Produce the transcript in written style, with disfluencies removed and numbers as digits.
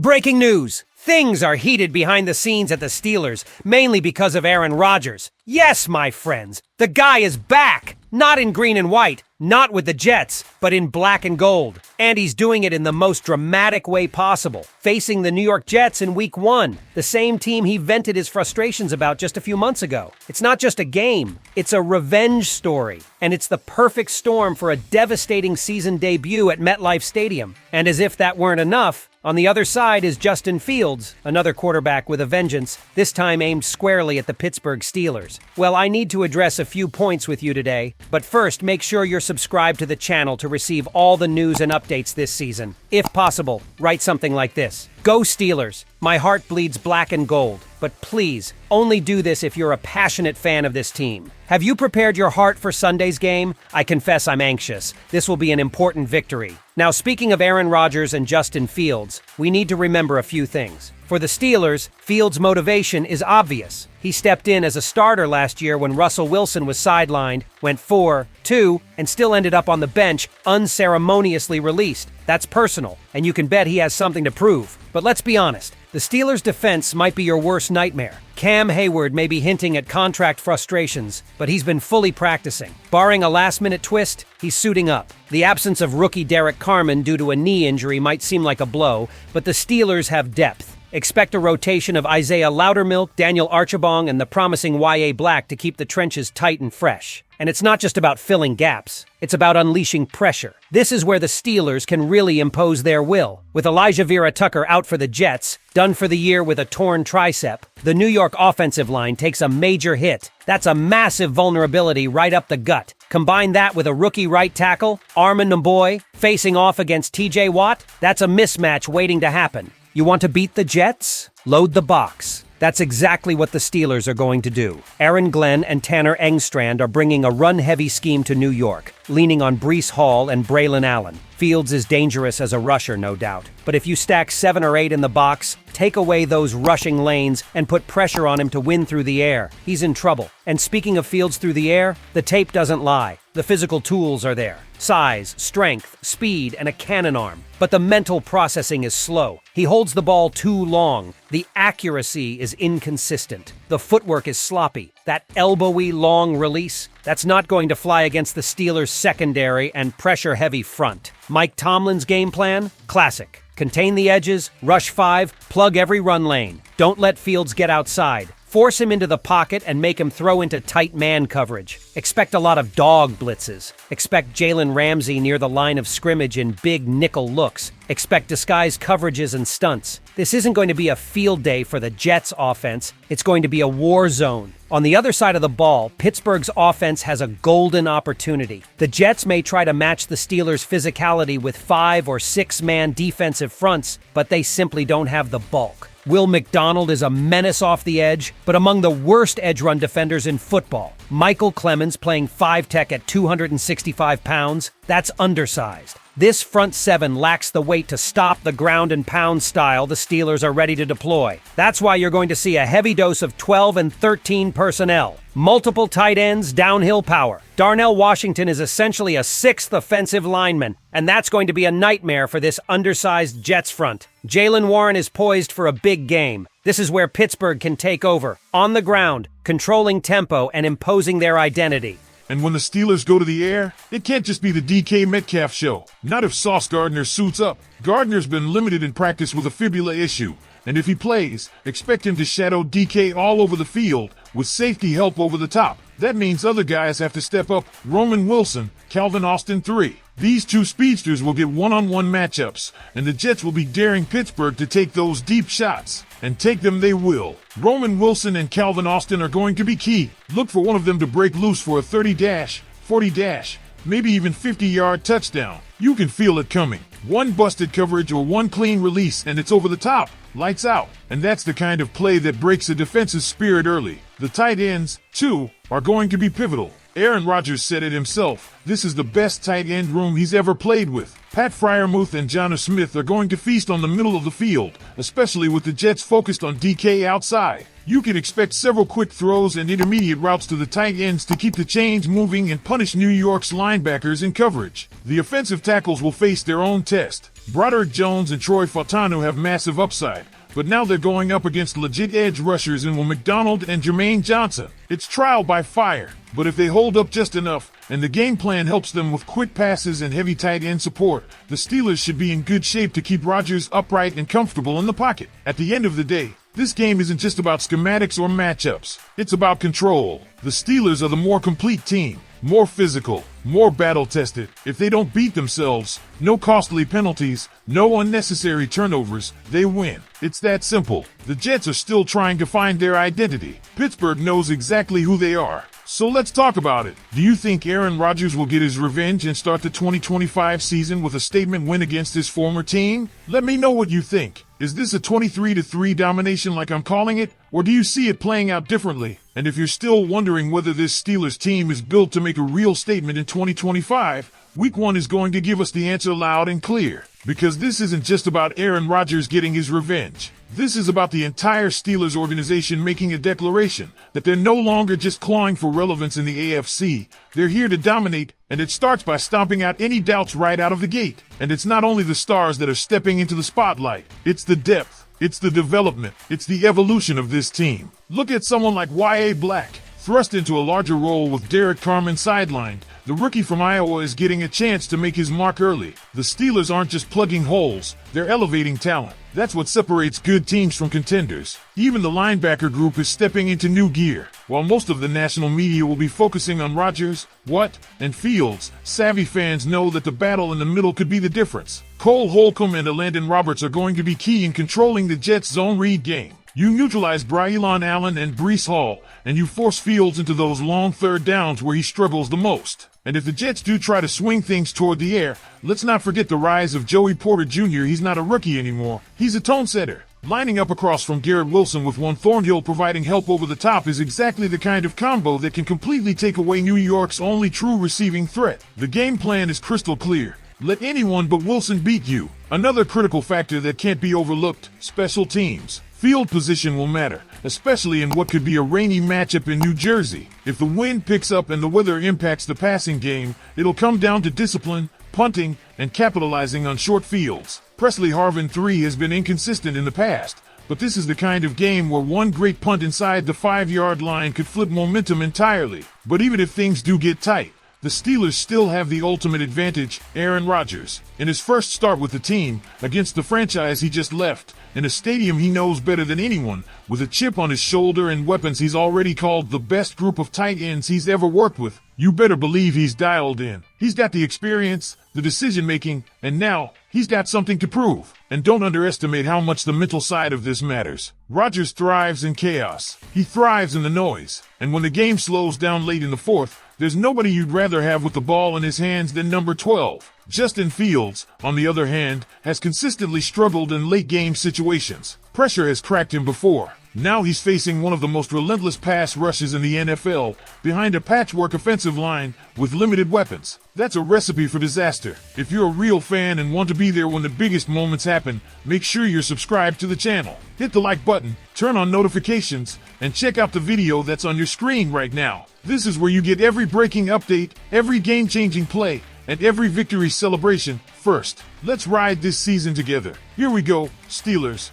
Breaking news! Things are heated behind the scenes at the Steelers, mainly because of Aaron Rodgers. Yes, my friends, the guy is back! Not in green and white, not with the Jets, but in black and gold. And he's doing it in the most dramatic way possible, facing the New York Jets in Week 1, the same team he vented his frustrations about just a few months ago. It's not just a game, it's a revenge story, and it's the perfect storm for a devastating season debut at MetLife Stadium. And as if that weren't enough, on the other side is Justin Fields, another quarterback with a vengeance, this time aimed squarely at the Pittsburgh Steelers. Well, I need to address a few points with you today, but first make sure you're subscribed to the channel to receive all the news and updates this season. If possible, write something like this: Go Steelers! My heart bleeds black and gold, but please, only do this if you're a passionate fan of this team. Have you prepared your heart for Sunday's game? I confess I'm anxious. This will be an important victory. Now, speaking of Aaron Rodgers and Justin Fields, we need to remember a few things. For the Steelers, Fields' motivation is obvious. He stepped in as a starter last year when Russell Wilson was sidelined, went 4-2, and still ended up on the bench, unceremoniously released. That's personal, and you can bet he has something to prove. But let's be honest, the Steelers' defense might be your worst nightmare. Cam Hayward may be hinting at contract frustrations, but he's been fully practicing. Barring a last-minute twist, he's suiting up. The absence of rookie Derek Carman due to a knee injury might seem like a blow, but the Steelers have depth. Expect a rotation of Isaiah Loudermilk, Daniel Archibong, and the promising Y.A. Black to keep the trenches tight and fresh. And it's not just about filling gaps, it's about unleashing pressure. This is where the Steelers can really impose their will. With Elijah Vera Tucker out for the Jets, done for the year with a torn tricep, the New York offensive line takes a major hit. That's a massive vulnerability right up the gut. Combine that with a rookie right tackle, Armand Naboy, facing off against T.J. Watt, that's a mismatch waiting to happen. You want to beat the Jets? Load the box. That's exactly what the Steelers are going to do. Aaron Glenn and Tanner Engstrand are bringing a run-heavy scheme to New York, leaning on Breece Hall and Braylon Allen. Fields is dangerous as a rusher, no doubt. But if you stack 7 or 8 in the box, take away those rushing lanes and put pressure on him to win through the air, he's in trouble. And speaking of Fields through the air, the tape doesn't lie. The physical tools are there. Size, strength, speed, and a cannon arm. But the mental processing is slow. He holds the ball too long. The accuracy is inconsistent. The footwork is sloppy. That elbowy long release, that's not going to fly against the Steelers' secondary and pressure-heavy front. Mike Tomlin's game plan? Classic. Contain the edges, rush 5, plug every run lane. Don't let Fields get outside. Force him into the pocket and make him throw into tight man coverage. Expect a lot of dog blitzes. Expect Jalen Ramsey near the line of scrimmage in big nickel looks. Expect disguised coverages and stunts. This isn't going to be a field day for the Jets' offense. It's going to be a war zone. On the other side of the ball, Pittsburgh's offense has a golden opportunity. The Jets may try to match the Steelers' physicality with 5 or 6-man defensive fronts, but they simply don't have the bulk. Will McDonald is a menace off the edge, but among the worst edge run defenders in football. Michael Clemens playing 5-tech at 265 pounds, that's undersized. This front 7 lacks the weight to stop the ground and pound style the Steelers are ready to deploy. That's why you're going to see a heavy dose of 12 and 13 personnel. Multiple tight ends, downhill power. Darnell Washington is essentially a 6th offensive lineman, and that's going to be a nightmare for this undersized Jets front. Jaylen Warren is poised for a big game. This is where Pittsburgh can take over, on the ground, controlling tempo and imposing their identity. And when the Steelers go to the air, it can't just be the DK Metcalf show. Not if Sauce Gardner suits up. Gardner's been limited in practice with a fibula issue. And if he plays, expect him to shadow DK all over the field with safety help over the top. That means other guys have to step up. Roman Wilson, Calvin Austin 3. These two speedsters will get one-on-one matchups, and the Jets will be daring Pittsburgh to take those deep shots. And take them they will. Roman Wilson and Calvin Austin are going to be key. Look for one of them to break loose for a 30-, 40-, maybe even 50-yard touchdown. You can feel it coming. One busted coverage or one clean release, and it's over the top. Lights out. And that's the kind of play that breaks a defense's spirit early. The tight ends, too, are going to be pivotal. Aaron Rodgers said it himself. This is the best tight end room he's ever played with. Pat Freiermuth and Jonnu Smith are going to feast on the middle of the field, especially with the Jets focused on DK outside. You can expect several quick throws and intermediate routes to the tight ends to keep the chains moving and punish New York's linebackers in coverage. The offensive tackles will face their own test. Broderick Jones and Troy Fautanu have massive upside, but now they're going up against legit edge rushers in Will McDonald and Jermaine Johnson. It's trial by fire, but if they hold up just enough, and the game plan helps them with quick passes and heavy tight end support, the Steelers should be in good shape to keep Rodgers upright and comfortable in the pocket. At the end of the day, this game isn't just about schematics or matchups. It's about control. The Steelers are the more complete team, more physical, more battle-tested. If they don't beat themselves, no costly penalties, no unnecessary turnovers, they win. It's that simple. The Jets are still trying to find their identity. Pittsburgh knows exactly who they are. So let's talk about it. Do you think Aaron Rodgers will get his revenge and start the 2025 season with a statement win against his former team? Let me know what you think. Is this a 23-3 domination like I'm calling it, or do you see it playing out differently? And if you're still wondering whether this Steelers team is built to make a real statement in 2025, Week 1 is going to give us the answer loud and clear. Because this isn't just about Aaron Rodgers getting his revenge. This is about the entire Steelers organization making a declaration that they're no longer just clawing for relevance in the AFC. They're here to dominate, and it starts by stomping out any doubts right out of the gate. And it's not only the stars that are stepping into the spotlight. It's the depth. It's the development. It's the evolution of this team. Look at someone like Y.A. Black, thrust into a larger role with Derek Carman sidelined. The rookie from Iowa is getting a chance to make his mark early. The Steelers aren't just plugging holes, they're elevating talent. That's what separates good teams from contenders. Even the linebacker group is stepping into new gear. While most of the national media will be focusing on Rodgers, Watt, and Fields, savvy fans know that the battle in the middle could be the difference. Cole Holcomb and Elandon Roberts are going to be key in controlling the Jets' zone read game. You neutralize Braylon Allen and Breece Hall, and you force Fields into those long third downs where he struggles the most. And if the Jets do try to swing things toward the air, let's not forget the rise of Joey Porter Jr. He's not a rookie anymore. He's a tone setter. Lining up across from Garrett Wilson with one Thornhill providing help over the top is exactly the kind of combo that can completely take away New York's only true receiving threat. The game plan is crystal clear. Let anyone but Wilson beat you. Another critical factor that can't be overlooked, special teams. Field position will matter, especially in what could be a rainy matchup in New Jersey. If the wind picks up and the weather impacts the passing game, it'll come down to discipline, punting, and capitalizing on short fields. Presley Harvin III has been inconsistent in the past, but this is the kind of game where one great punt inside the 5-yard line could flip momentum entirely. But even if things do get tight, the Steelers still have the ultimate advantage, Aaron Rodgers. In his first start with the team, against the franchise he just left, in a stadium he knows better than anyone, with a chip on his shoulder and weapons he's already called the best group of tight ends he's ever worked with, you better believe he's dialed in. He's got the experience, the decision-making, and now, he's got something to prove. And don't underestimate how much the mental side of this matters. Rodgers thrives in chaos. He thrives in the noise. And when the game slows down late in the fourth, there's nobody you'd rather have with the ball in his hands than number 12. Justin Fields, on the other hand, has consistently struggled in late-game situations. Pressure has cracked him before. Now he's facing one of the most relentless pass rushes in the NFL, behind a patchwork offensive line with limited weapons. That's a recipe for disaster. If you're a real fan and want to be there when the biggest moments happen, make sure you're subscribed to the channel. Hit the like button, turn on notifications, and check out the video that's on your screen right now. This is where you get every breaking update, every game-changing play, and every victory celebration first. Let's ride this season together. Here we go, Steelers.